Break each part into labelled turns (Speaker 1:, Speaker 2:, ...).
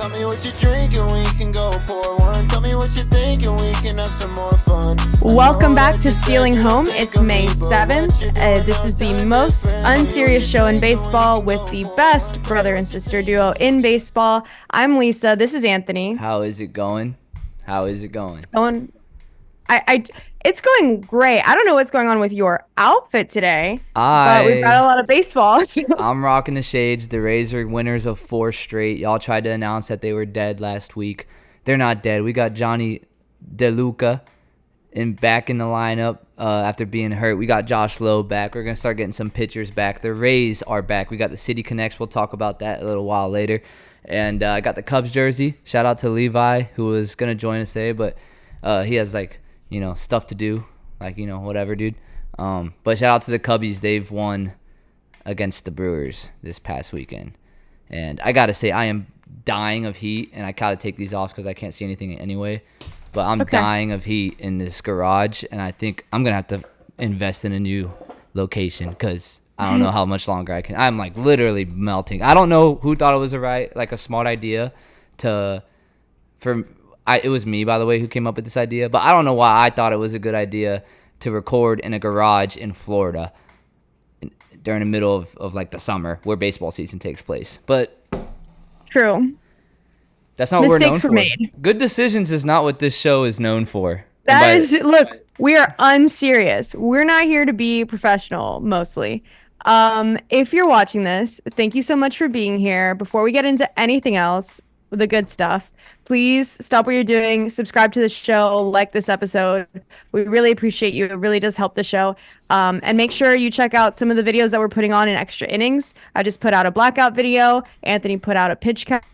Speaker 1: Tell me what you're drinking, we can go pour one. Tell me what you're thinking, we can have some more fun.
Speaker 2: Welcome back to Stealing Home. It's May 7th. This is the most unserious show in baseball with the best brother and sister duo in baseball. I'm Lisa. This is Anthony.
Speaker 3: How is it going?
Speaker 2: It's going. It's going great. I don't know what's going on with your outfit today, but we've got a lot of baseball. So.
Speaker 3: I'm rocking the shades. The Rays are winners of 4 straight. Y'all tried to announce that they were dead last week. They're not dead. We got Johnny DeLuca back in the lineup after being hurt. We got Josh Lowe back. We're going to start getting some pitchers back. The Rays are back. We got the City Connects. We'll talk about that a little while later. And I got the Cubs jersey. Shout out to Levi, who was going to join us today, but he has, stuff to do. Whatever, dude. But shout out to the Cubbies. They've won against the Brewers this past weekend. And I got to say, I am dying of heat, and I got to take these off because I can't see anything anyway. But I'm dying of heat in this garage, and I think I'm going to have to invest in a new location because I don't know how much longer I can. I'm literally melting. I don't know who thought it was a smart idea it was me, by the way, who came up with this idea, but I don't know why I thought it was a good idea to record in a garage in Florida during the middle of the summer where baseball season takes place. But
Speaker 2: true.
Speaker 3: That's not what we're known for.
Speaker 2: Mistakes were made.
Speaker 3: Good decisions is not what this show is known for.
Speaker 2: Look, we are unserious. We're not here to be professional, mostly. If you're watching this, thank you so much for being here. Before we get into anything else, the good stuff, please stop what you're doing, subscribe to the show, like this episode. We really appreciate you. It really does help the show. And make sure you check out some of the videos that we're putting on in extra innings. I just put out a blackout video. Anthony put out a pitch count.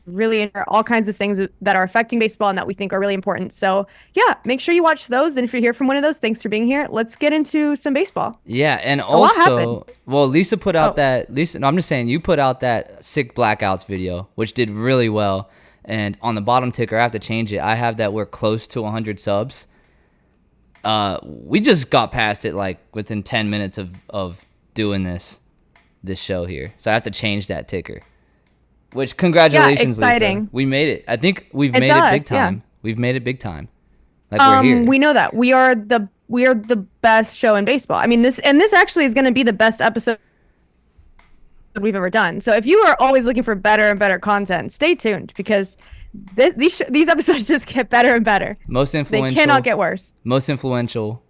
Speaker 2: Really all kinds of things that are affecting baseball and that we think are really important. So yeah, make sure you watch those. And if you're here from one of those, thanks for being here. Let's get into some baseball.
Speaker 3: Yeah, and also, Lisa put out I'm just saying, you put out that sick blackouts video, which did really well. And on the bottom ticker, I have to change it. I have that we're close to 100 subs. We just got past it within 10 minutes of doing this show here. So I have to change that ticker. Which, congratulations,
Speaker 2: exciting.
Speaker 3: Lisa. We made it. I think we've made it big time. Yeah. We've made it big time. We're here.
Speaker 2: We know that. We are the best show in baseball. I mean, this actually is going to be the best episode we've ever done. So if you are always looking for better and better content, stay tuned because these episodes just get better and better.
Speaker 3: Most influential.
Speaker 2: They cannot get worse.
Speaker 3: Most influential,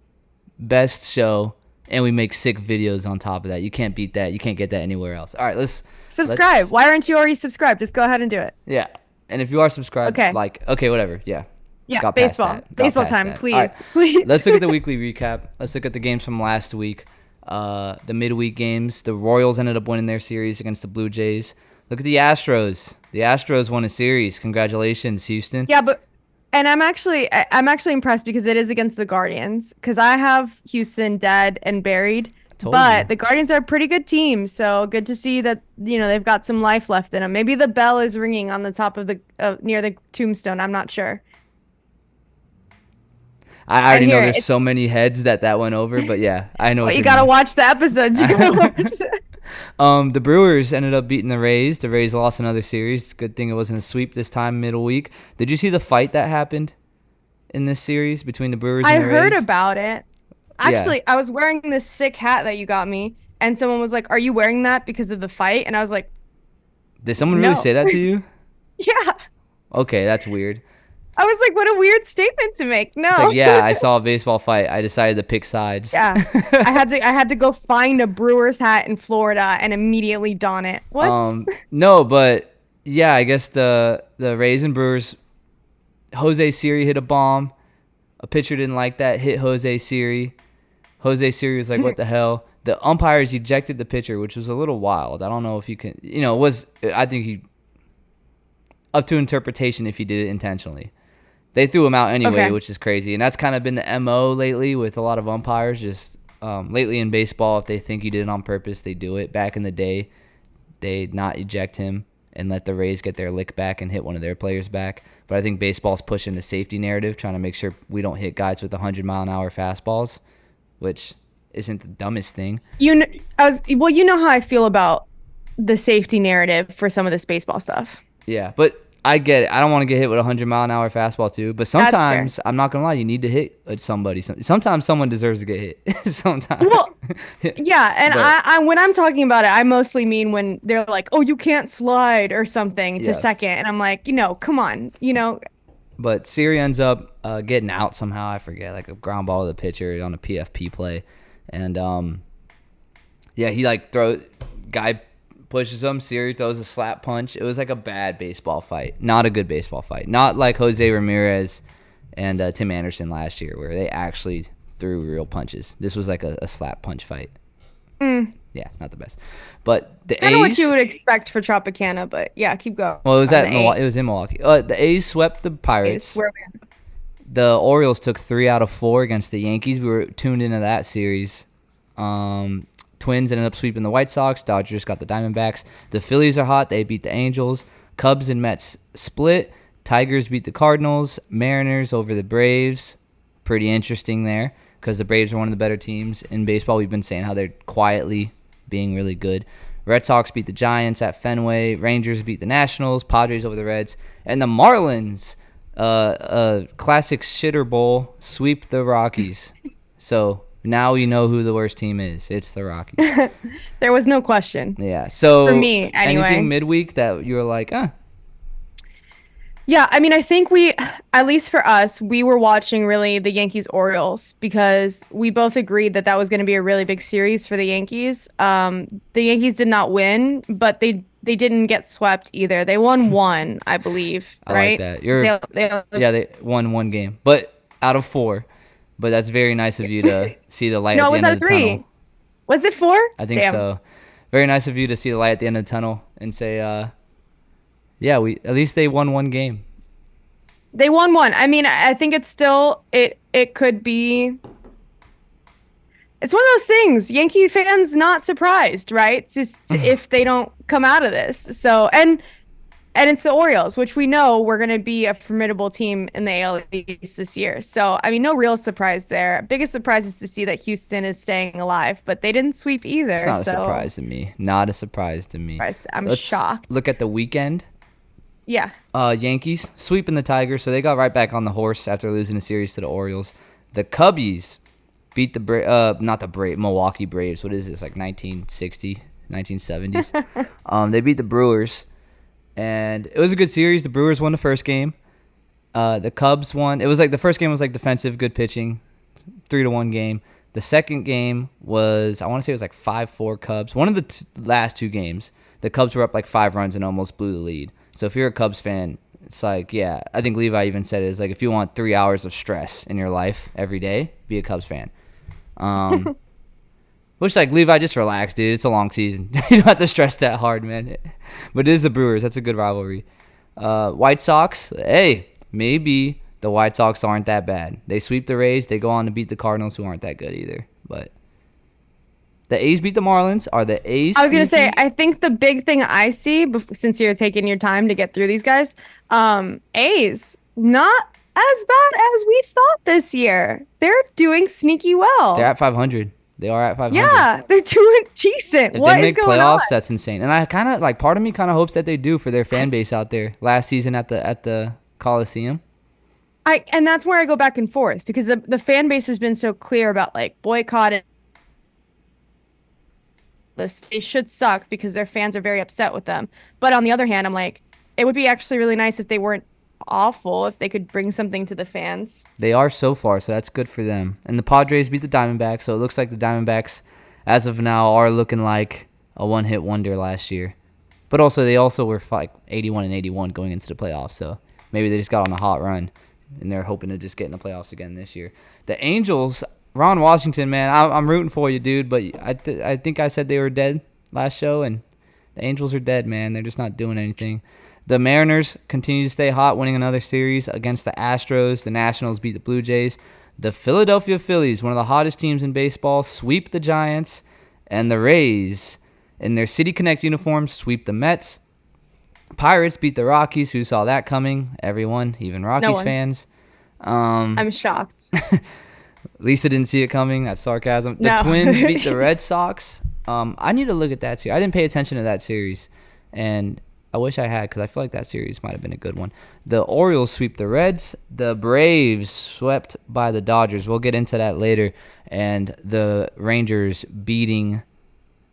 Speaker 3: best show, and we make sick videos on top of that. You can't beat that. You can't get that anywhere else. All right, let's
Speaker 2: subscribe. Why aren't you already subscribed? Just go ahead and do it.
Speaker 3: Yeah. And if you are subscribed, whatever. Yeah.
Speaker 2: Yeah, baseball. Baseball time, please. Right. Please.
Speaker 3: Let's look at the weekly recap. Let's look at the games from last week. The midweek games. The Royals ended up winning their series against the Blue Jays. Look at the Astros. The Astros won a series. Congratulations, Houston.
Speaker 2: Yeah, and I'm actually impressed because it is against the Guardians because I have Houston dead and buried. But the Guardians are a pretty good team, so good to see that they've got some life left in them. Maybe the bell is ringing on the top of the near the tombstone. I'm not sure.
Speaker 3: I already know there's so many heads that went over, but yeah, I know.
Speaker 2: Well, you gotta watch the episodes.
Speaker 3: The Brewers ended up beating the Rays. The Rays lost another series. Good thing it wasn't a sweep this time, middle week. Did you see the fight that happened in this series between the Brewers and the Rays?
Speaker 2: I heard about it. Actually, I was wearing this sick hat that you got me, and someone was like, "Are you wearing that because of the fight?" And I was like,
Speaker 3: "Did someone really say that to you?"
Speaker 2: Yeah.
Speaker 3: Okay, that's weird.
Speaker 2: I was like, "What a weird statement to make." No.
Speaker 3: It's yeah, I saw a baseball fight. I decided to pick sides.
Speaker 2: Yeah. I had to go find a Brewers hat in Florida and immediately don it. What?
Speaker 3: No, but yeah, I guess the Rays and Brewers. Jose Siri hit a bomb. A pitcher didn't like that. Hit Jose Siri. Jose Siri was like, what the hell? The umpires ejected the pitcher, which was a little wild. I don't know if you can, I think he, up to interpretation if he did it intentionally. They threw him out anyway, which is crazy. And that's kind of been the MO lately with a lot of umpires. Just lately in baseball, if they think he did it on purpose, they do it. Back in the day, they'd not eject him and let the Rays get their lick back and hit one of their players back. But I think baseball's pushing the safety narrative, trying to make sure we don't hit guys with 100-mile-an-hour fastballs, which isn't the dumbest thing.
Speaker 2: You know how I feel about the safety narrative for some of this baseball stuff.
Speaker 3: Yeah, but I get it. I don't want to get hit with a 100-mile-an-hour fastball too. But sometimes, I'm not gonna lie, you need to hit somebody. Sometimes someone deserves to get hit. Sometimes.
Speaker 2: Well, yeah, and
Speaker 3: But-
Speaker 2: I when I'm talking about it, I mostly mean when they're like, "Oh, you can't slide" or something to
Speaker 3: Yeah.
Speaker 2: second, and I'm like, come on,
Speaker 3: But Siri ends up getting out somehow. I forget, like a ground ball to the pitcher on a PFP play, and yeah, he like guy pushes him. Siri throws a slap punch. It was like a bad baseball fight, not a good baseball fight, not like Jose Ramirez and Tim Anderson last year where they actually threw real punches. This was like a slap punch fight. Yeah, not the best. But the
Speaker 2: kind of what
Speaker 3: A's,
Speaker 2: you would expect for Tropicana, but yeah, keep going.
Speaker 3: well, it was
Speaker 2: on
Speaker 3: at
Speaker 2: the
Speaker 3: Milwaukee.
Speaker 2: A's.
Speaker 3: It was in Milwaukee. The A's swept the Pirates.
Speaker 2: Where
Speaker 3: The Orioles took 3 out of 4 against the Yankees. We were tuned into that series. Twins ended up sweeping the White Sox. Dodgers got the Diamondbacks. The Phillies are hot. They beat the Angels. Cubs and Mets split. Tigers beat the Cardinals. Mariners over the Braves. Pretty interesting there because the Braves are one of the better teams in baseball. We've been saying how they're quietly being really good. Red Sox beat the Giants at Fenway. Rangers beat the Nationals. Padres over the Reds. And the Marlins, classic shitter bowl, sweep the Rockies. So now we know who the worst team is. It's the Rockies.
Speaker 2: there was no question.
Speaker 3: Yeah. So
Speaker 2: For me, anyway.
Speaker 3: anything midweek that you were like,
Speaker 2: Yeah, I mean, I think at least for us, we were watching really the Yankees-Orioles because we both agreed that that was going to be a really big series for the Yankees. The Yankees did not win, but they didn't get swept either. They won one, I believe,
Speaker 3: I
Speaker 2: right?
Speaker 3: like that. They won 1 game, but out of 4. But that's very nice of you to see the light
Speaker 2: No,
Speaker 3: at
Speaker 2: it
Speaker 3: the
Speaker 2: was
Speaker 3: end
Speaker 2: out
Speaker 3: of
Speaker 2: of
Speaker 3: the
Speaker 2: 3.
Speaker 3: tunnel.
Speaker 2: Was it 4?
Speaker 3: I think
Speaker 2: Damn.
Speaker 3: so. Very nice of you to see the light at the end of the tunnel and say, yeah, at least they won 1 game.
Speaker 2: They won one. I mean, I think it's still it could be. It's one of those things. Yankee fans not surprised, right? Just if they don't come out of this. So and it's the Orioles, which we know we're going to be a formidable team in the AL East this year. So I mean, no real surprise there. Biggest surprise is to see that Houston is staying alive, but they didn't sweep either.
Speaker 3: It's not
Speaker 2: so
Speaker 3: a surprise to me. Not a surprise to me.
Speaker 2: I'm
Speaker 3: Let's
Speaker 2: shocked.
Speaker 3: Look at the weekend.
Speaker 2: Yeah.
Speaker 3: Yankees sweeping the Tigers, so they got right back on the horse after losing a series to the Orioles. The Cubbies beat the Milwaukee Braves. What is this, like 1960, 1970s? They beat the Brewers, and it was a good series. The Brewers won the first game. The Cubs won. It was like the first game was like defensive, good pitching, 3-1 game. The second game was, I want to say it was like 5-4 Cubs. One of the last 2 games, the Cubs were up like 5 runs and almost blew the lead. So if you're a Cubs fan, it's like, yeah, I think Levi even said it. It's like if you want 3 hours of stress in your life every day, be a Cubs fan. Which, like, Levi, just relax, dude. It's a long season. You don't have to stress that hard, man. But it is the Brewers. That's a good rivalry. White Sox, hey, maybe the White Sox aren't that bad. They sweep the Rays. They go on to beat the Cardinals, who aren't that good either. But the A's beat the Marlins. Are the A's
Speaker 2: I was going to say,
Speaker 3: sneaky?
Speaker 2: I think the big thing I see, since you're taking your time to get through these guys, A's, not as bad as we thought this year. They're doing sneaky well.
Speaker 3: They're at 500. They are at 500.
Speaker 2: Yeah, they're doing decent.
Speaker 3: If
Speaker 2: What
Speaker 3: they
Speaker 2: is
Speaker 3: make
Speaker 2: going
Speaker 3: playoffs,
Speaker 2: on?
Speaker 3: that's insane. And I kind of like, part of me kind of hopes that they do for their fan base out there. Last season at the Coliseum.
Speaker 2: And that's where I go back and forth because the fan base has been so clear about like boycotting this. They should suck because their fans are very upset with them. But on the other hand, I'm like, it would be actually really nice if they weren't awful, if they could bring something to the fans.
Speaker 3: They are so far, so that's good for them. And the Padres beat the Diamondbacks, so it looks like the Diamondbacks, as of now, are looking like a one-hit wonder last year. But also, they also were like 81-81 going into the playoffs, so maybe they just got on a hot run, and they're hoping to just get in the playoffs again this year. The Angels, Ron Washington, man, I'm rooting for you, dude, but I think I said they were dead last show, and the Angels are dead, man. They're just not doing anything. The Mariners continue to stay hot, winning another series against the Astros. The Nationals beat the Blue Jays. The Philadelphia Phillies, one of the hottest teams in baseball, sweep the Giants. And the Rays, in their City Connect uniforms, sweep the Mets. Pirates beat the Rockies. Who saw that coming? Everyone, even Rockies
Speaker 2: one.
Speaker 3: fans.
Speaker 2: I'm shocked.
Speaker 3: Lisa didn't see it coming. That's sarcasm. The
Speaker 2: No.
Speaker 3: Twins beat the Red Sox. I need to look at that series. I didn't pay attention to that series, and I wish I had because I feel like that series might have been a good one. The Orioles sweep the Reds. The Braves swept by the Dodgers. We'll get into that later. And the Rangers beating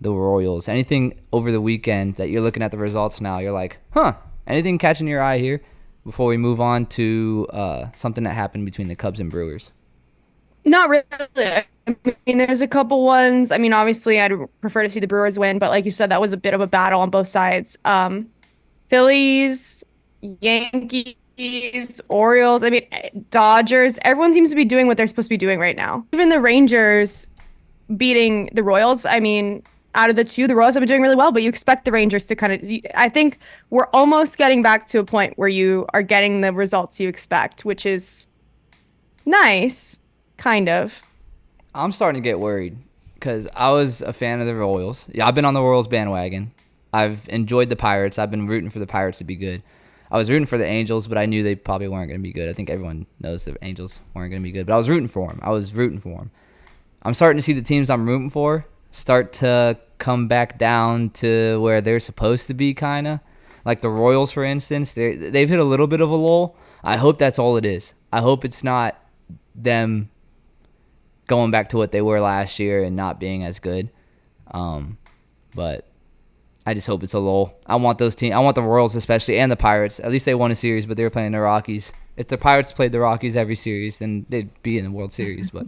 Speaker 3: the Royals. Anything over the weekend that you're looking at the results now, you're like, huh, anything catching your eye here before we move on to something that happened between the Cubs and Brewers?
Speaker 2: Not really. I mean, there's a couple ones. I mean, obviously, I'd prefer to see the Brewers win, but like you said, that was a bit of a battle on both sides. Phillies, Yankees, Orioles. I mean, Dodgers. Everyone seems to be doing what they're supposed to be doing right now. Even the Rangers beating the Royals. I mean, out of the two, the Royals have been doing really well, but you expect the Rangers to kind of. I think we're almost getting back to a point where you are getting the results you expect, which is nice, kind of.
Speaker 3: I'm starting to get worried because I was a fan of the Royals. Yeah, I've been on the Royals bandwagon. I've enjoyed the Pirates. I've been rooting for the Pirates to be good. I was rooting for the Angels, but I knew they probably weren't going to be good. I think everyone knows the Angels weren't going to be good, but I was rooting for them. I'm starting to see the teams I'm rooting for start to come back down to where they're supposed to be, kind of. Like the Royals, for instance, they've hit a little bit of a lull. I hope that's all it is. I hope it's not them going back to what they were last year and not being as good. But I just hope it's a lull. I want those teams. I want the Royals especially and the Pirates. At least they won a series, but they were playing the Rockies. If the Pirates played the Rockies every series, then they'd be in the World Series. But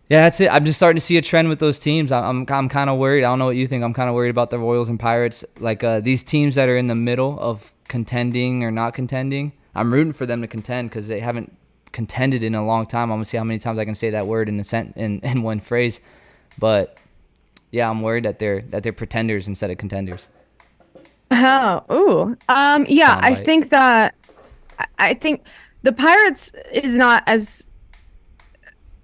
Speaker 3: yeah, that's it. I'm just starting to see a trend with those teams. I'm kind of worried. I don't know what you think. I'm kind of worried about the Royals and Pirates. Like these teams that are in the middle of contending or not contending. I'm rooting for them to contend because they haven't contended in a long time. I'm gonna see how many times I can say that word in one phrase. But yeah, I'm worried that they're pretenders instead of contenders.
Speaker 2: Oh, ooh. Yeah, I think the Pirates is not as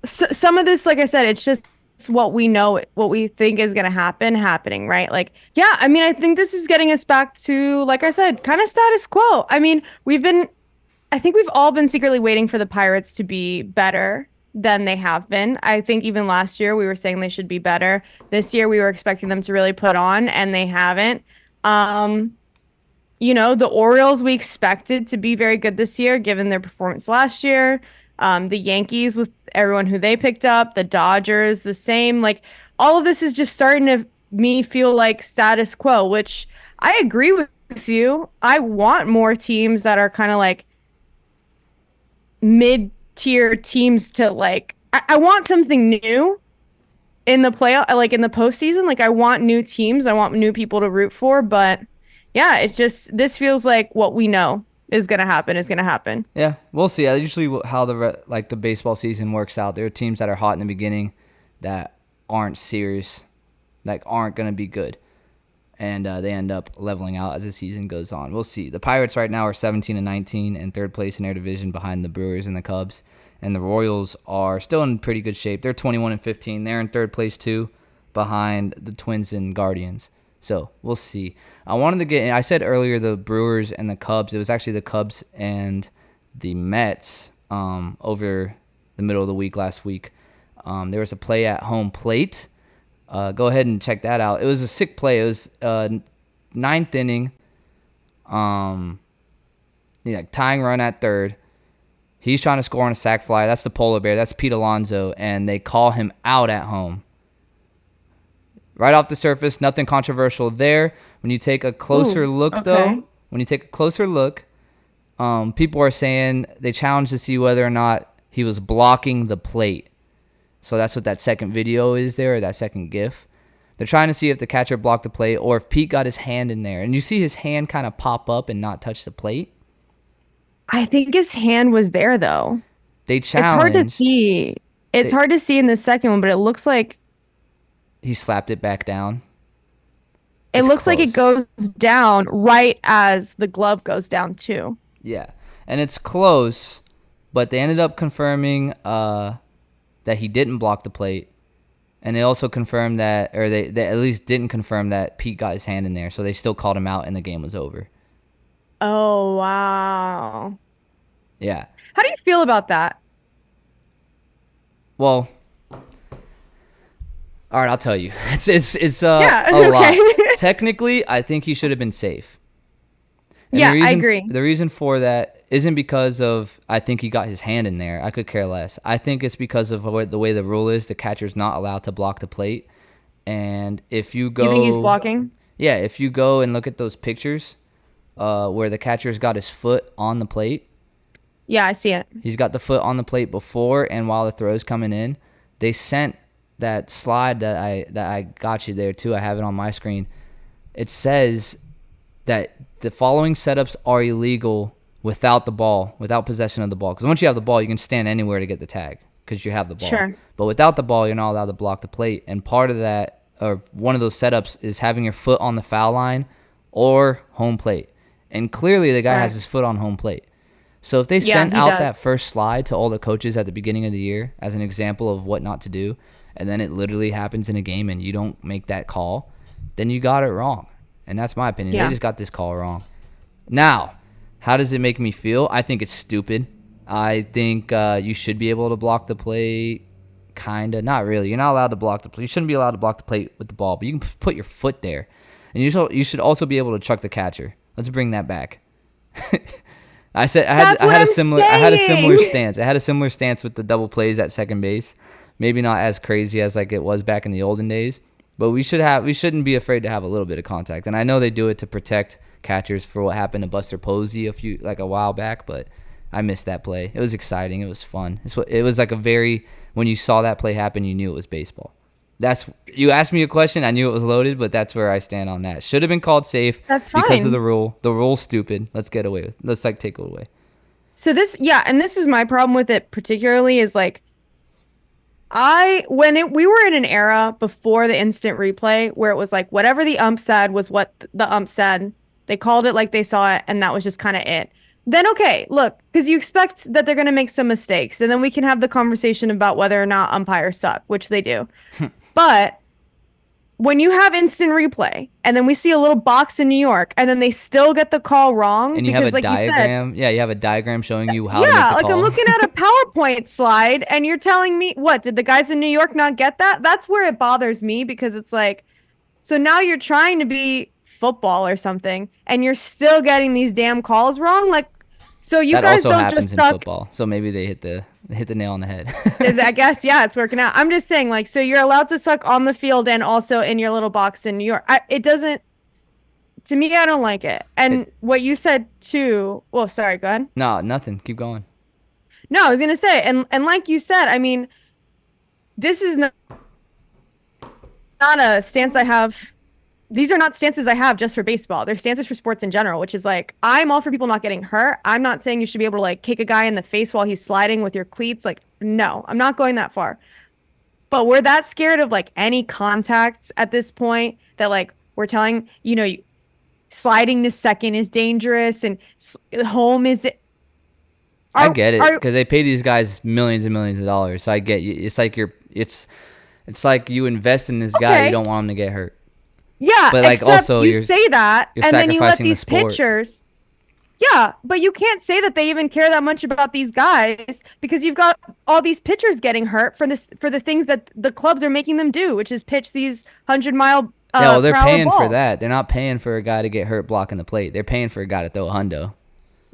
Speaker 2: some of this, like I said, it's just what we know, what we think is going to happening, right? Like, yeah, I mean, I think this is getting us back to, like I said, kind of status quo. I mean, I think we've all been secretly waiting for the Pirates to be better than they have been. I think even last year we were saying they should be better. This year we were expecting them to really put on, and they haven't. The Orioles we expected to be very good this year, given their performance last year. The Yankees with everyone who they picked up, the Dodgers, the same. Like all of this is just starting to me feel like status quo, which I agree with you. I want more teams that are kind of like mid-tier teams to like. I want something new in the playoff, like in the postseason. Like I want new teams. I want new people to root for. But yeah, it's just this feels like what we know is gonna happen.
Speaker 3: Yeah, we'll see. Usually, how the baseball season works out, there are teams that are hot in the beginning that aren't serious, that aren't gonna be good, and they end up leveling out as the season goes on. We'll see. The Pirates right now are 17-19 in third place in their division behind the Brewers and the Cubs, and the Royals are still in pretty good shape. They're 21-15. They're in third place too, behind the Twins and Guardians. So we'll see. I wanted to get. I said earlier the Brewers and the Cubs. It was actually the Cubs and the Mets over the middle of the week last week. There was a play at home plate. Go ahead and check that out. It was a sick play. It was ninth inning. Tying run at third. He's trying to score on a sac fly. That's the Polar Bear. That's Pete Alonso, and they call him out at home. Right off the surface, nothing controversial there. When you take a closer look, though, people are saying they challenge to see whether or not he was blocking the plate. So that's what that second video is there, or that second GIF. They're trying to see if the catcher blocked the plate or if Pete got his hand in there. And you see his hand kind of pop up and not touch the plate.
Speaker 2: I think his hand was there, though.
Speaker 3: They challenged.
Speaker 2: It's hard to see. It's hard to see in the second one, but it looks like
Speaker 3: he slapped it back down.
Speaker 2: It looks like it goes down right as the glove goes down, too.
Speaker 3: Yeah. And it's close, but they ended up confirming that he didn't block the plate. And they also confirmed that, or they at least didn't confirm that Pete got his hand in there. So they still called him out and the game was over.
Speaker 2: Oh, wow.
Speaker 3: Yeah.
Speaker 2: How do you feel about that?
Speaker 3: Well, All right, I'll tell you. It's
Speaker 2: Yeah,
Speaker 3: a
Speaker 2: okay.
Speaker 3: lot. Technically, I think he should have been safe. And
Speaker 2: Yeah,
Speaker 3: the
Speaker 2: I
Speaker 3: reason,
Speaker 2: agree.
Speaker 3: The reason for that isn't because of I think he got his hand in there. I could care less. I think it's because of the way the rule is. The catcher's not allowed to block the plate. And if you
Speaker 2: You think he's
Speaker 3: go,
Speaker 2: blocking?
Speaker 3: yeah, if you go and look at those pictures, where the catcher's got his foot on the plate,
Speaker 2: Yeah, I see it.
Speaker 3: he's got the foot on the plate before and while the throw's coming in. They sent that slide that I got you there too. I have it on my screen. It says that the following setups are illegal without the ball, without possession of the ball. Because once you have the ball, you can stand anywhere to get the tag because you have the ball.
Speaker 2: Sure.
Speaker 3: But without the ball, you're not allowed to block the plate. And part of that, or one of those setups, is having your foot on the foul line or home plate. And clearly the guy
Speaker 2: Right.
Speaker 3: has his foot on home plate. So if they
Speaker 2: Yeah,
Speaker 3: sent
Speaker 2: he
Speaker 3: out
Speaker 2: does.
Speaker 3: that first slide to all the coaches at the beginning of the year as an example of what not to do, and then it literally happens in a game and you don't make that call, then you got it wrong. And that's my opinion.
Speaker 2: Yeah.
Speaker 3: They just got this call wrong. Now, how does it make me feel? I think it's stupid. I think you should be able to block the plate. Kind of. Not really. You're not allowed to block the plate. You shouldn't be allowed to block the plate with the ball, but you can put your foot there. And you should also be able to truck the catcher. Let's bring that back. I
Speaker 2: That's what
Speaker 3: had a
Speaker 2: I'm
Speaker 3: similar
Speaker 2: saying.
Speaker 3: stance. I had a similar stance with the double plays at second base. Maybe not as crazy as like it was back in the olden days, but we shouldn't be afraid to have a little bit of contact. And I know they do it to protect catchers for what happened to Buster Posey a while back, but I missed that play. It was exciting. It was fun. It was like when you saw that play happen, you knew it was baseball. You asked me a question, I knew it was loaded, but that's where I stand on that. Should have been called safe
Speaker 2: That's
Speaker 3: because
Speaker 2: fine.
Speaker 3: of the rule. The rule's stupid. Let's take it away.
Speaker 2: So and this is my problem with it particularly is like we were in an era before the instant replay where it was like whatever the ump said was what the ump said. They called it like they saw it, and that was just kind of it. Then okay, look, because you expect that they're going to make some mistakes, and then we can have the conversation about whether or not umpires suck, which they do. But when you have instant replay, and then we see a little box in New York, and then they still get the call wrong
Speaker 3: And you
Speaker 2: because,
Speaker 3: have a
Speaker 2: like
Speaker 3: diagram.
Speaker 2: you said,
Speaker 3: You have a diagram showing you how to make
Speaker 2: yeah,
Speaker 3: the
Speaker 2: like
Speaker 3: call.
Speaker 2: I'm looking at a PowerPoint slide, and you're telling me what? Did the guys in New York not get that? That's where it bothers me because it's like, so now you're trying to be football or something, and you're still getting these damn calls wrong. Like, so you
Speaker 3: That
Speaker 2: guys
Speaker 3: also
Speaker 2: don't
Speaker 3: happens
Speaker 2: just
Speaker 3: in
Speaker 2: suck.
Speaker 3: football. So maybe they hit the nail on the head.
Speaker 2: I guess, yeah, it's working out. I'm just saying, like, so you're allowed to suck on the field and also in your little box in New York. It doesn't, to me, I don't like it. And what you said too, well, sorry, go ahead.
Speaker 3: No, nothing. Keep going.
Speaker 2: No, I was gonna say, and like you said, I mean, this is not a stance I have. These are not stances I have just for baseball. They're stances for sports in general, which is like, I'm all for people not getting hurt. I'm not saying you should be able to like kick a guy in the face while he's sliding with your cleats. Like, no, I'm not going that far. But we're that scared of like any contacts at this point that like we're telling, sliding to second is dangerous and home is.
Speaker 3: I get it because they pay these guys millions and millions of dollars. So I get you. It's like you invest in this guy.
Speaker 2: Okay.
Speaker 3: You don't want him to get hurt.
Speaker 2: Yeah,
Speaker 3: But, like,
Speaker 2: except
Speaker 3: also
Speaker 2: you
Speaker 3: you're-
Speaker 2: say that,
Speaker 3: you're
Speaker 2: and then you let
Speaker 3: sacrificing the
Speaker 2: these
Speaker 3: sport.
Speaker 2: pitchers. Yeah, but you can't say that they even care that much about these guys because you've got all these pitchers getting hurt for the things that the clubs are making them do, which is pitch these 100-mile.
Speaker 3: Yeah, well, they're
Speaker 2: per hour
Speaker 3: paying for
Speaker 2: balls.
Speaker 3: that. They're not paying for a guy to get hurt blocking the plate. They're paying for a guy to throw a hundo.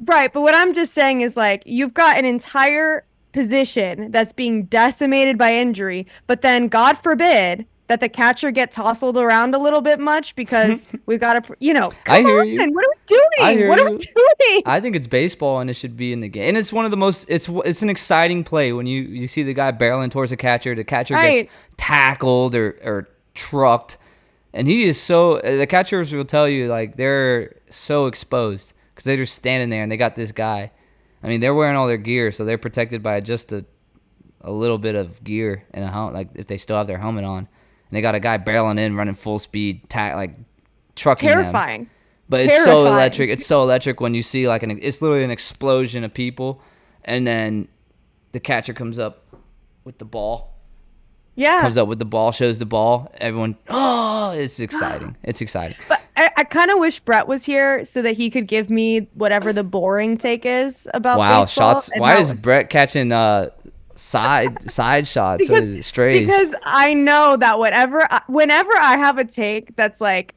Speaker 2: Right, but what I'm just saying is like you've got an entire position that's being decimated by injury, but then God forbid that the catcher get tousled around a little bit much because we've got to,
Speaker 3: I
Speaker 2: come
Speaker 3: hear
Speaker 2: on,
Speaker 3: you.
Speaker 2: what are we doing?
Speaker 3: I hear
Speaker 2: What are we
Speaker 3: you.
Speaker 2: doing?
Speaker 3: I think it's baseball and it should be in the game. And it's one of the most. It's an exciting play when you see the guy barreling towards the catcher. The catcher
Speaker 2: Right.
Speaker 3: gets tackled or trucked, and he is so. The catchers will tell you like they're so exposed because they're just standing there and they got this guy. I mean, they're wearing all their gear, so they're protected by just a little bit of gear and a helmet. Like if they still have their helmet on, and they got a guy barreling in, running full speed, like trucking them.
Speaker 2: Terrifying.
Speaker 3: But it's so
Speaker 2: Terrifying.
Speaker 3: electric. It's so electric when you see like it's literally an explosion of people, and then the catcher comes up with the ball.
Speaker 2: Yeah.
Speaker 3: Comes up with the ball, shows the ball. Everyone, oh, it's exciting. It's exciting.
Speaker 2: But I kind of wish Brett was here so that he could give me whatever the boring take is about
Speaker 3: Wow,
Speaker 2: baseball.
Speaker 3: shots.
Speaker 2: and
Speaker 3: Why
Speaker 2: how-
Speaker 3: is Brett catching side shots or strays.
Speaker 2: Because I know that whenever I have a take that's like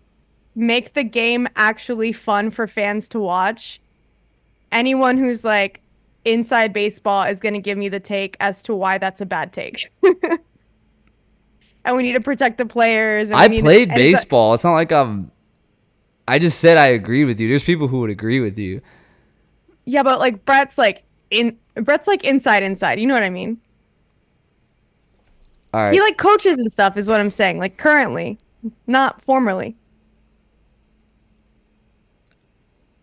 Speaker 2: make the game actually fun for fans to watch, anyone who's like inside baseball is going to give me the take as to why that's a bad take. And we need to protect the players. And
Speaker 3: I played baseball. It's not like I just said I agree with you. There's people who would agree with you.
Speaker 2: Yeah, but like Brett's like inside. You know what I mean?
Speaker 3: All right.
Speaker 2: He like coaches and stuff is what I'm saying. Like currently, not formerly.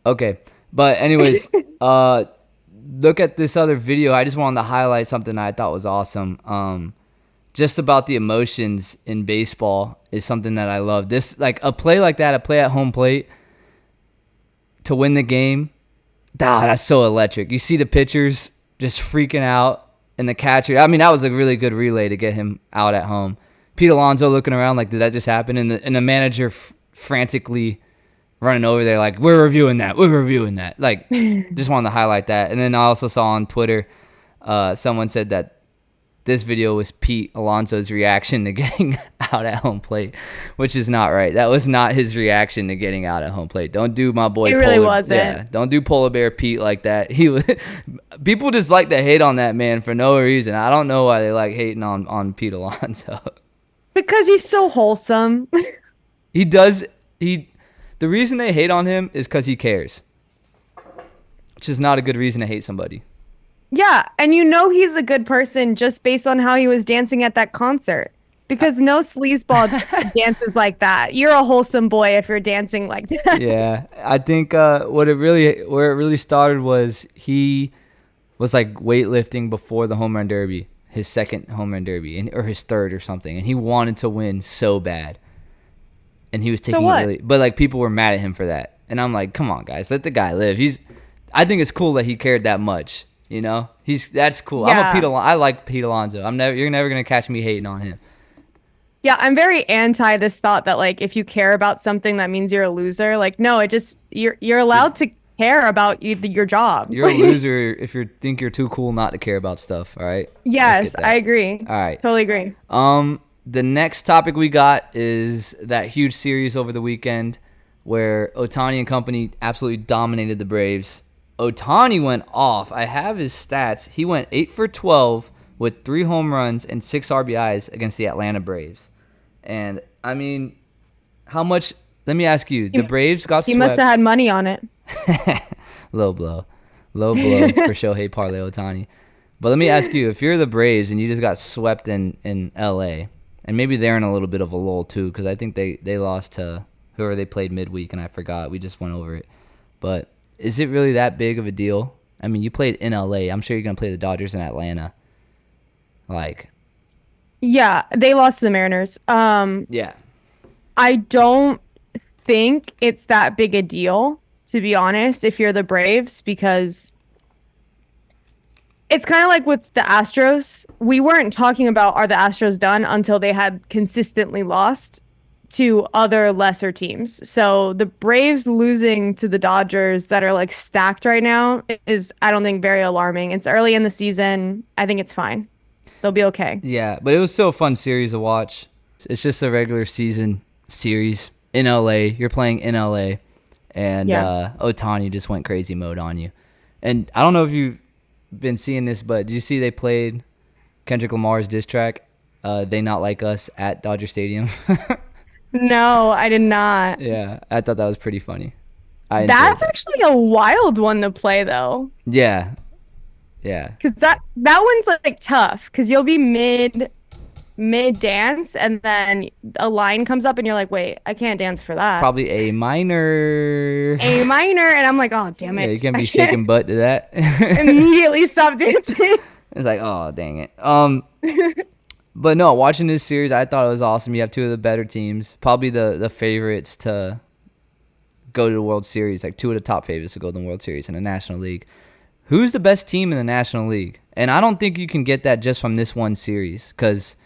Speaker 3: Okay. But anyways, look at this other video. I just wanted to highlight something that I thought was awesome. Just about the emotions in baseball is something that I love. This, like a play like that, a play at home plate to win the game. That's so electric. You see the pitchers just freaking out and the catcher. I mean, that was a really good relay to get him out at home. Pete Alonso looking around like, did that just happen? And the manager frantically running over there like, we're reviewing that. Like, just wanted to highlight that. And then I also saw on Twitter someone said that this video was Pete Alonso's reaction to getting out at home plate, which is not right. That was not his reaction to getting out at home plate. Don't do my boy.
Speaker 2: It really wasn't.
Speaker 3: Yeah, don't do Polar Bear Pete like that. People just like to hate on that man for no reason. I don't know why they like hating on Pete Alonso.
Speaker 2: Because he's so wholesome.
Speaker 3: The reason they hate on him is because he cares, which is not a good reason to hate somebody.
Speaker 2: Yeah, and you know he's a good person just based on how he was dancing at that concert. Because no sleazeball dances like that. You're a wholesome boy if you're dancing like that.
Speaker 3: Yeah, I think where it really started was he was like weightlifting before the home run derby, his second home run derby, or his third or something, and he wanted to win so bad, and he was taking it really. But like people were mad at him for that, and I'm like, come on, guys, let the guy live. I think it's cool that he cared that much. You know, that's cool.
Speaker 2: Yeah.
Speaker 3: I like Pete Alonso. You're never gonna catch me hating on him.
Speaker 2: Yeah, I'm very anti this thought that like if you care about something that means you're a loser. Like no, you're allowed to care about your job.
Speaker 3: You're a loser if you think you're too cool not to care about stuff. All right.
Speaker 2: Yes, I agree.
Speaker 3: All right.
Speaker 2: Totally agree.
Speaker 3: The next topic we got is that huge series over the weekend where Ohtani and company absolutely dominated the Braves. Ohtani went off. I have his stats. He went 8 for 12 with 3 home runs and 6 RBIs against the Atlanta Braves. And, I mean, how much – let me ask you. The Braves got swept.
Speaker 2: He must have had money on it.
Speaker 3: Low blow for Shohei Parlay Ohtani. But let me ask you, if you're the Braves and you just got swept in L.A., and maybe they're in a little bit of a lull too because I think they lost to whoever they played midweek, and I forgot. We just went over it. But – is it really that big of a deal? I mean, you played in LA. I'm sure you're going to play the Dodgers in Atlanta. Like.
Speaker 2: Yeah, they lost to the Mariners.
Speaker 3: Yeah.
Speaker 2: I don't think it's that big a deal, to be honest, if you're the Braves, because it's kind of like with the Astros. We weren't talking about are the Astros done until they had consistently lost to other lesser teams. So the Braves losing to the Dodgers that are like stacked right now is, I don't think, very alarming. It's early in the season. I think it's fine. They'll be okay.
Speaker 3: Yeah, but it was still a fun series to watch. It's just a regular season series in LA. You're playing in LA, and Ohtani just went crazy mode on you. And I don't know if you've been seeing this, but did you see they played Kendrick Lamar's diss track, They Not Like Us, at Dodger Stadium?
Speaker 2: No, I did not.
Speaker 3: Yeah, I thought that was pretty funny.
Speaker 2: That's actually a wild one to play, though.
Speaker 3: Yeah.
Speaker 2: Because that one's like tough. Because you'll be mid dance, and then a line comes up, and you're like, "Wait, I can't dance for that."
Speaker 3: Probably A minor,
Speaker 2: and I'm like, "Oh, damn it!"
Speaker 3: Yeah, you can't be shaking butt to that.
Speaker 2: Immediately stop dancing.
Speaker 3: It's like, oh, dang it. But no, watching this series, I thought it was awesome. You have two of the better teams, probably the favorites to go to the World Series, like two of the top favorites to go to the World Series in the National League. Who's the best team in the National League? And I don't think you can get that just from this one series because,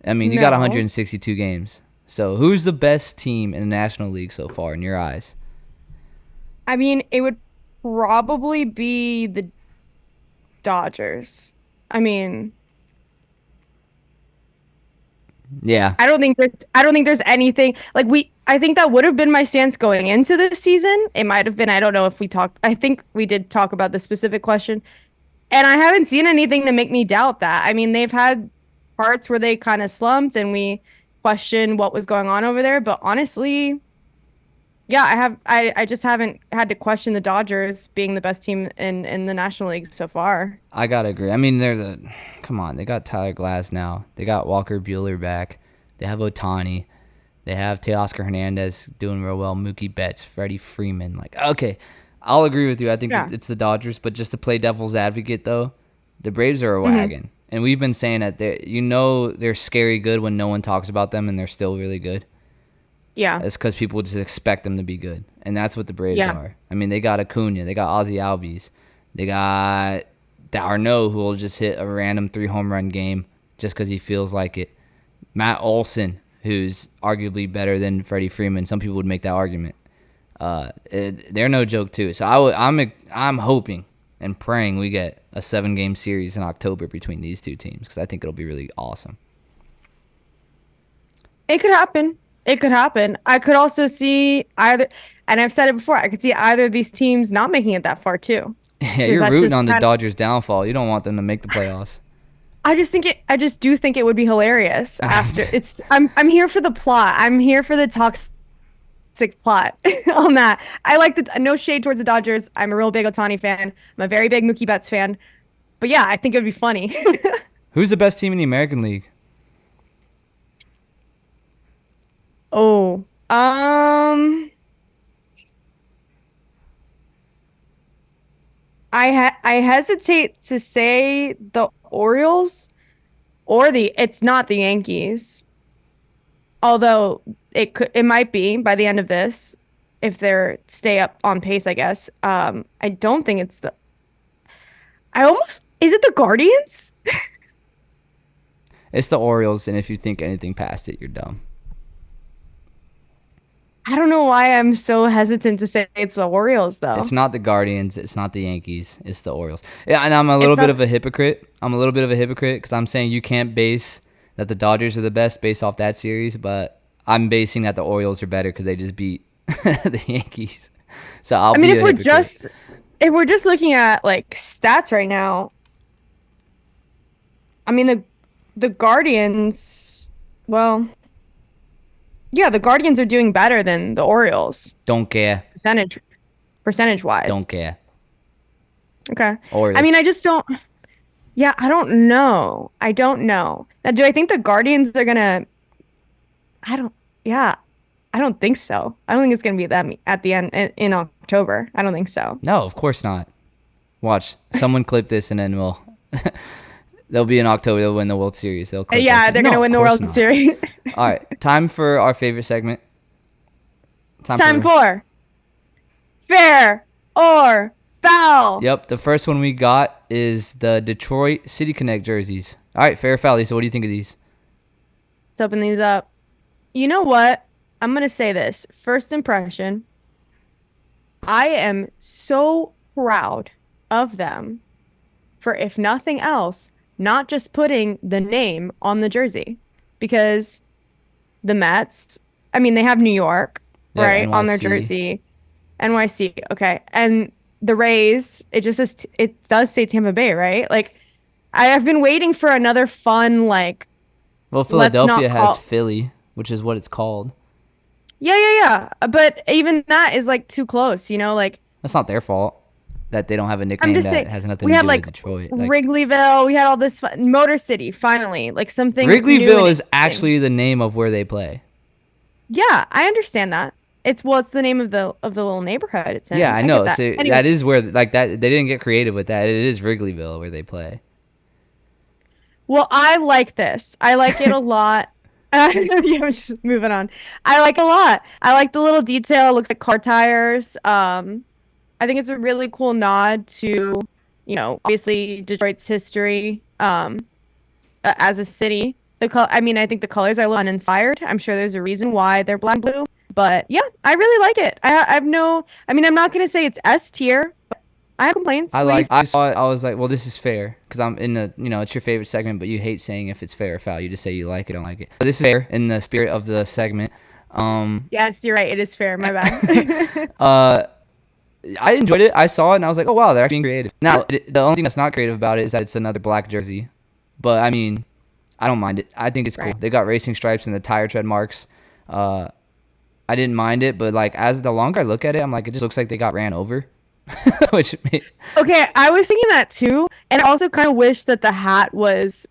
Speaker 3: I mean, you got 162 games. So who's the best team in the National League so far in your eyes?
Speaker 2: I mean, it would probably be the Dodgers. I mean,
Speaker 3: Yeah.
Speaker 2: I don't think there's anything like I think that would have been my stance going into this season. It might have been. I don't know if we talked. I think we did talk about the specific question. And I haven't seen anything to make me doubt that. I mean, they've had parts where they kind of slumped and we questioned what was going on over there, but honestly, yeah, I just haven't had to question the Dodgers being the best team in the National League so far.
Speaker 3: I gotta agree. I mean, come on. They got Tyler Glass now. They got Walker Buehler back. They have Otani. They have Teoscar Hernandez doing real well. Mookie Betts, Freddie Freeman. Like, okay, I'll agree with you. I think
Speaker 2: Yeah.
Speaker 3: it's the Dodgers, but just to play devil's advocate though, the Braves are a wagon, and we've been saying that they're scary good when no one talks about them, and they're still really good.
Speaker 2: Yeah.
Speaker 3: It's because people just expect them to be good, and that's what the Braves
Speaker 2: Yeah.
Speaker 3: are. I mean, they got Acuna, they got Ozzy Albies, they got Darno, who will just hit a random 3 home run game just because he feels like it. Matt Olson, who's arguably better than Freddie Freeman. Some people would make that argument. They're no joke too. So I'm hoping and praying we get a 7-game series in October between these two teams because I think it'll be really awesome.
Speaker 2: It could happen. It could happen. I could also see either, and I've said it before, I could see either of these teams not making it that far too.
Speaker 3: Yeah,
Speaker 2: 'Cause
Speaker 3: you're
Speaker 2: that's
Speaker 3: rooting
Speaker 2: just
Speaker 3: on the
Speaker 2: kind of-
Speaker 3: Dodgers' downfall. You don't want them to make the playoffs.
Speaker 2: I just do think it would be hilarious after I'm here for the plot. I'm here for the toxic plot on that. I like the no shade towards the Dodgers. I'm a real big Otani fan. I'm a very big Mookie Betts fan. But yeah, I think it would be funny.
Speaker 3: Who's the best team in the American League?
Speaker 2: Oh, I hesitate to say the Orioles or it's not the Yankees. Although it might be by the end of this if they're stay up on pace, I guess. I don't think it's is it the Guardians?
Speaker 3: It's the Orioles, and if you think anything past it, you're dumb.
Speaker 2: I don't know why I'm so hesitant to say it's the Orioles though.
Speaker 3: It's not the Guardians. It's not the Yankees. It's the Orioles. Yeah, and I'm a little
Speaker 2: It's
Speaker 3: bit
Speaker 2: not-
Speaker 3: of a hypocrite. Because I'm saying you can't base that the Dodgers are the best based off that series, but I'm basing that the Orioles are better because they just beat the Yankees. So
Speaker 2: I mean,
Speaker 3: be a hypocrite.
Speaker 2: if we're just looking at like stats right now, I mean the Guardians, well, yeah, the Guardians are doing better than the Orioles
Speaker 3: Don't care.
Speaker 2: percentage wise.
Speaker 3: Don't care.
Speaker 2: Okay.
Speaker 3: Orioles.
Speaker 2: I mean, I just don't. Yeah, I don't know. I don't know. Now, do I think the Guardians are gonna? I don't. Yeah, I don't think so. I don't think it's gonna be them at the end in October. I don't think so.
Speaker 3: No, of course not. Watch. Someone clip this and then they'll be in October. They'll win the World Series. They'll clip
Speaker 2: Yeah,
Speaker 3: this.
Speaker 2: they're
Speaker 3: No,
Speaker 2: gonna
Speaker 3: of
Speaker 2: win the
Speaker 3: course
Speaker 2: World
Speaker 3: not.
Speaker 2: Series.
Speaker 3: All right. Time for our favorite segment.
Speaker 2: It's time for fair or foul.
Speaker 3: Yep, the first one we got is the Detroit City Connect jerseys. All right, fair or foul, Lisa. What do you think of these?
Speaker 2: Let's open these up. You know what? I'm gonna say this. First impression. I am so proud of them for, if nothing else, not just putting the name on the jersey. Because the Mets, I mean, they have New York,
Speaker 3: Yeah,
Speaker 2: right, on their
Speaker 3: NYC.
Speaker 2: jersey. NYC, okay. And the Rays, it just says, it does say Tampa Bay, right? Like, I have been waiting for another fun, like,
Speaker 3: Well,
Speaker 2: Let's not
Speaker 3: Philadelphia
Speaker 2: call-
Speaker 3: has Philly, which is what it's called.
Speaker 2: yeah. But even that is, like, too close, you know? Like,
Speaker 3: That's not their fault that they don't have a
Speaker 2: I'm
Speaker 3: nickname
Speaker 2: just
Speaker 3: that
Speaker 2: saying,
Speaker 3: has nothing
Speaker 2: we
Speaker 3: to
Speaker 2: had
Speaker 3: do
Speaker 2: like
Speaker 3: with Detroit. Like,
Speaker 2: Wrigleyville, we had all this fun, Motor City, finally, like something. new and
Speaker 3: Wrigleyville is
Speaker 2: interesting.
Speaker 3: actually the name of where they play.
Speaker 2: Yeah, I understand that. It's the name of the little neighborhood it's in.
Speaker 3: Yeah, I
Speaker 2: get
Speaker 3: know.
Speaker 2: that.
Speaker 3: So
Speaker 2: Anyway,
Speaker 3: that is where, like, that they didn't get creative with that. It is Wrigleyville where they play.
Speaker 2: well, I like this. I like it a lot. Yeah, I'm just moving on. I like it a lot. I like the little detail. It looks like car tires. I think it's a really cool nod to, obviously Detroit's history as a city. I mean, I think the colors are a little uninspired. I'm sure there's a reason why they're black and blue. But yeah, I really like it. I'm not gonna say it's S tier, but I have complaints.
Speaker 3: I saw it. I was like, well, this is fair because I'm in the, it's your favorite segment, but you hate saying if it's fair or foul. You just say you like it, don't like it. But this is fair in the spirit of the segment.
Speaker 2: Yes, you're right. It is fair. My bad.
Speaker 3: I enjoyed it. I saw it and I was like, oh wow, they're actually being creative. Now, the only thing that's not creative about it is that it's another black jersey. But I mean, I don't mind it. I think it's cool. They got racing stripes and the tire tread marks. I didn't mind it, but like as the longer I look at it, I'm like, it just looks like they got ran over.
Speaker 2: Okay, I was thinking that too, and I also kind of wish that the hat was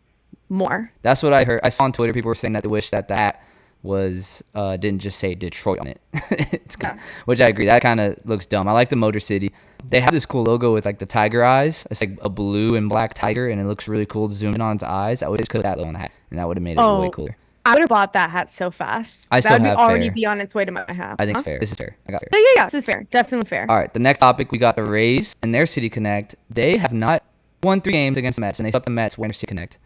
Speaker 2: more.
Speaker 3: That's what I heard. I saw on Twitter people were saying that they wish that the hat was didn't just say Detroit on it. Which I agree. That kind of looks dumb. I like the Motor City. They have this cool logo with like the tiger eyes. It's like a blue and black tiger, and it looks really cool. Zoom in on its eyes. I would just put that logo on the hat, and that would have made it way cooler.
Speaker 2: I would have bought that hat so fast. That would already be on its way to my hat.
Speaker 3: I think it's fair. This is fair. I got fair.
Speaker 2: Yeah. This is fair. Definitely fair.
Speaker 3: All right. The next topic, we got the Rays and their City Connect. They have not won 3 games against the Mets, and they swept the Mets when their City Connect.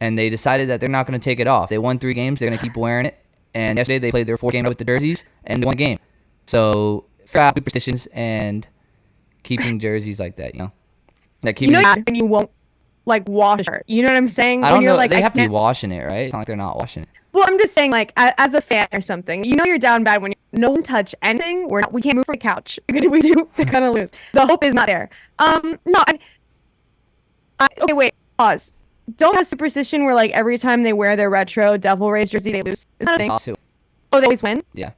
Speaker 3: And they decided that they're not going to take it off. They won 3 games. They're going to keep wearing it. And yesterday they played their 4th game with the jerseys, and they won a game. So, foul superstitions and keeping jerseys like that, Like keeping
Speaker 2: and you won't like wash a shirt. You know what I'm saying?
Speaker 3: I don't know. Like, they have to be washing it, right? It's not like they're not washing it.
Speaker 2: Well, I'm just saying, like, as a fan or something, you're down bad when no one touch anything. We can't move from the couch. Because if we do, we're gonna lose. The hope is not there. No. Okay, wait. Pause. Don't have superstition where like every time they wear their retro Devil Rays jersey, they lose. Is that a thing? Oh, they always win?
Speaker 3: Yeah.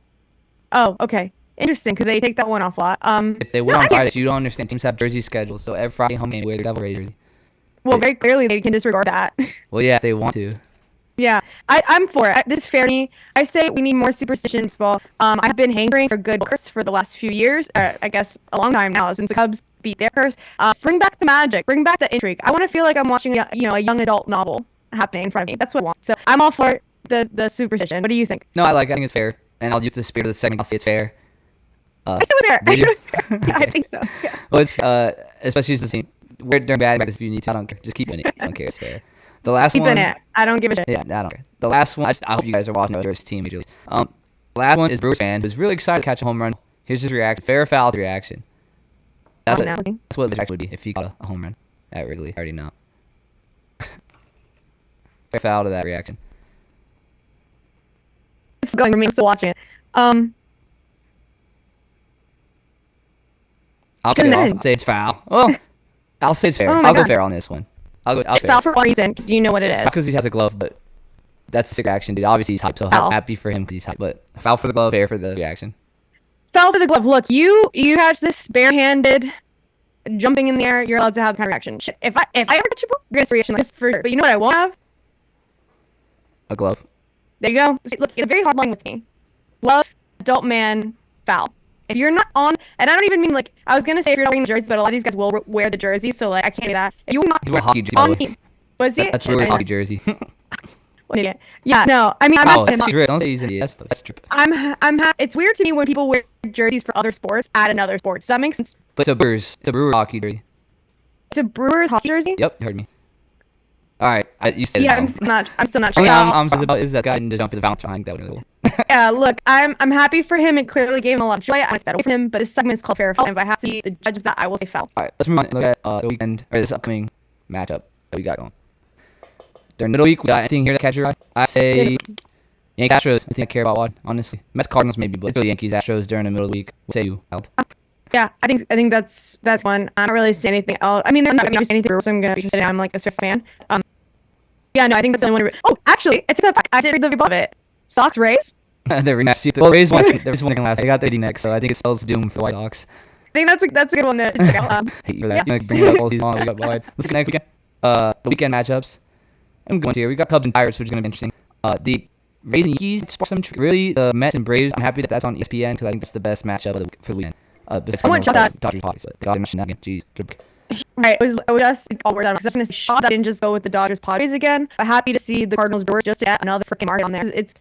Speaker 2: Oh, okay. Interesting, because they take that one off a lot.
Speaker 3: If they win on Fridays, you don't understand. Teams have jersey schedules, so every Friday home game, wear their Devil Rays jersey.
Speaker 2: Well, very clearly they can disregard that.
Speaker 3: Well, yeah, if they want to.
Speaker 2: Yeah, I'm for it. This is fair to me. I say we need more superstitions ball. I've been hankering for good curse for the last few years. I guess a long time now since the Cubs beat their curse. Bring back the magic. Bring back the intrigue. I want to feel like I'm watching a young adult novel happening in front of me. That's what I want. So I'm all for the superstition. What do you think?
Speaker 3: No, I think it's fair, and I'll use the spirit of the segment. I'll say it's fair.
Speaker 2: I said it's fair. Yeah, I think so. Yeah.
Speaker 3: Well, it's especially the same. Wear it during bad practice if you need to. I don't care. Just keep doing it. I don't care. It's fair. The last one.
Speaker 2: Keep in it. I don't give a shit.
Speaker 3: Yeah, I don't care. The last one. I hope you guys are watching this team. The last one is Brewers fan who's really excited to catch a home run. Here's his reaction. Fair or foul reaction. That's what the reaction would be if he got a home run at Wrigley. I already know. Fair or foul to that reaction.
Speaker 2: It's going for me. I'm still watching it.
Speaker 3: I'll say it's foul. Well, I'll say it's fair. I'll go fair on this one.
Speaker 2: It's foul for one reason. Do you know what it is?
Speaker 3: Because he has a glove, but that's the reaction, dude. Obviously, he's hyped, so happy for him because he's hyped. But foul for the glove, fair for the reaction.
Speaker 2: Foul for the glove. Look, you catch this barehanded, jumping in the air. You're allowed to have kind of reaction. Shit. If I ever catch a ball, you're gonna see a reaction like this for sure. But you know what I won't have?
Speaker 3: A glove.
Speaker 2: There you go. See, look, it's a very hard line with me. Glove, adult man, foul. If you're not on, and I don't even mean like, I was going to say if you're not wearing the jerseys, but a lot of these guys will wear the jersey, so like, I can't do that. If you're not
Speaker 3: hockey jersey,
Speaker 2: on team, was he?
Speaker 3: That's really hockey jersey.
Speaker 2: What idiot. Yeah, no, I mean,
Speaker 3: don't say he's an idiot. That's true.
Speaker 2: It's weird to me when people wear jerseys for other sports at another sport. Does that make sense?
Speaker 3: But it's a Brewers hockey jersey.
Speaker 2: It's a Brewers hockey jersey?
Speaker 3: Yep, you heard me. All right, you said
Speaker 2: I'm still not sure.
Speaker 3: I'm sorry about is that guy didn't just jump to the bounce behind that one.
Speaker 2: Yeah, look, I'm happy for him. It clearly gave him a lot of joy. I want to bet for him, but this segment is called fair or foul. And if I have to be the judge of that, I will say foul.
Speaker 3: All right, let's move on. Look at the weekend or this upcoming matchup that we got going. During middle week, we got anything here that catch your eye? I say Yankees Astros. I think I care about one, honestly. Mets Cardinals maybe, but it's really Yankees Astros during the middle of the week. What say you, Held?
Speaker 2: Yeah, I think that's one. I don't really see anything else. I mean, they're not going to see anything else. I'm going to be interested in. I'm like a Swift fan. Yeah, no, I think that's the only one. Oh, actually, it's in the back. I did read the review of it. Sox Rays.
Speaker 3: They're rematched. Well, Rays won. There was one last. They got 30 next, so I think it spells doom for the White Sox.
Speaker 2: I think that's a good one to check out.
Speaker 3: Hate you for that. Yeah. Bring it up all season long. We got wide. Let's get next weekend. The weekend matchups. I'm going here. We got Cubs and Pirates, which is going to be interesting. The Rays and Yankees spark some really the Mets and Braves. I'm happy that that's on ESPN because I think that's the best matchup for the weekend.
Speaker 2: I want to that.
Speaker 3: Dodgers Padres. Got him Shenanigans. Jeez. Good.
Speaker 2: Right, I was just all worried. I was just gonna say, shocked that didn't just go with the Dodgers Padres again. But happy to see the Cardinals Brewers just to get another freaking market on there. It's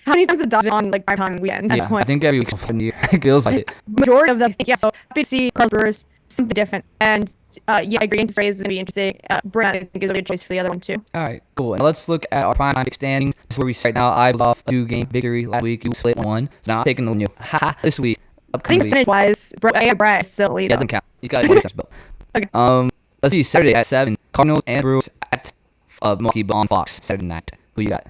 Speaker 2: how many times have the Dodgers on like primetime weekend at this point?
Speaker 3: I think every week it feels like it.
Speaker 2: Majority of them, yeah. So happy to see Cardinals Brewers something different. And yeah, I agree. Yankees Rays is gonna be interesting. Brent, I think, is a good choice for the other one too.
Speaker 3: All right, cool. And let's look at our primetime standings. This is where we start now. I blew off a 2-game victory last week. You split 1. So now I'm taking the new this week.
Speaker 2: I think percentage-wise, Bryce still lead.
Speaker 3: Yeah, doesn't count. You got it.
Speaker 2: Okay.
Speaker 3: Let's see. Saturday at 7. Cardinals and Brewers at Milwaukee on Fox Saturday night. Who you got?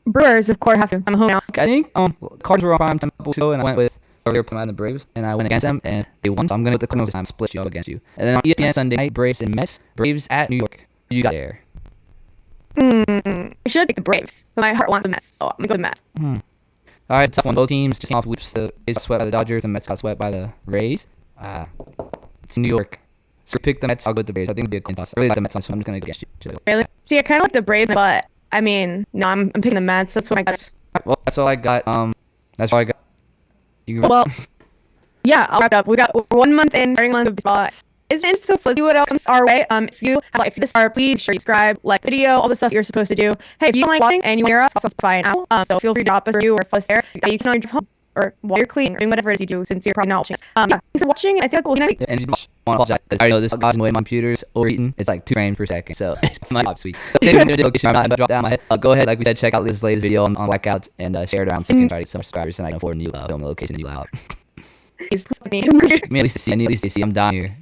Speaker 2: Brewers, of course, have to. I'm home now.
Speaker 3: I think Cardinals were on prime time ago, and I went with earlier playing on the Braves, and I went against them, and they won. So I'm going with the Cardinals this time. Split you up against you. And then on ESPN Sunday night, Braves and Mets. Braves at New York. Who you got there?
Speaker 2: I should pick the Braves, but my heart wants the Mets, so I'm gonna go with the Mets.
Speaker 3: All right, tough one. Both teams just came off weeks. The Braves got swept by the Dodgers, and the Mets got swept by the Rays. It's New York. So pick the Mets. I'll go with the Braves. I think it'll be a coin toss. I really like the Mets, so I'm just going to go against you.
Speaker 2: Really? See, I kind of like the Braves, but I mean, no, I'm picking the Mets. That's what I got.
Speaker 3: Well, that's all I got. That's all I got.
Speaker 2: Well, yeah, I'll wrap it up. We got 1 month in, starting month of baseball. It's been so fun. See what else comes our way. If you this are, please make sure you subscribe, like the video, all the stuff you're supposed to do. Hey, if you don't like watching and you hear us, also Spotify now. So feel free to drop us a review or follow us there. You can on your home or while you're cleaning or doing whatever it is you do, since you're probably not watching. Yeah, thanks for watching. I think we'll next week.
Speaker 3: And if you want to apologize, I already know this guy's way my computer's overeating. It's like 2 frames per second, so it's my top sweet. I'm not drop down my head. Go ahead, like we said, check out this latest video on blackouts and share it around so you can try to get some subscribers tonight for a new film location, new out.
Speaker 2: Please,
Speaker 3: Me at least to see. I'm down here.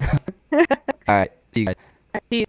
Speaker 3: All right, see you guys.
Speaker 2: Peace.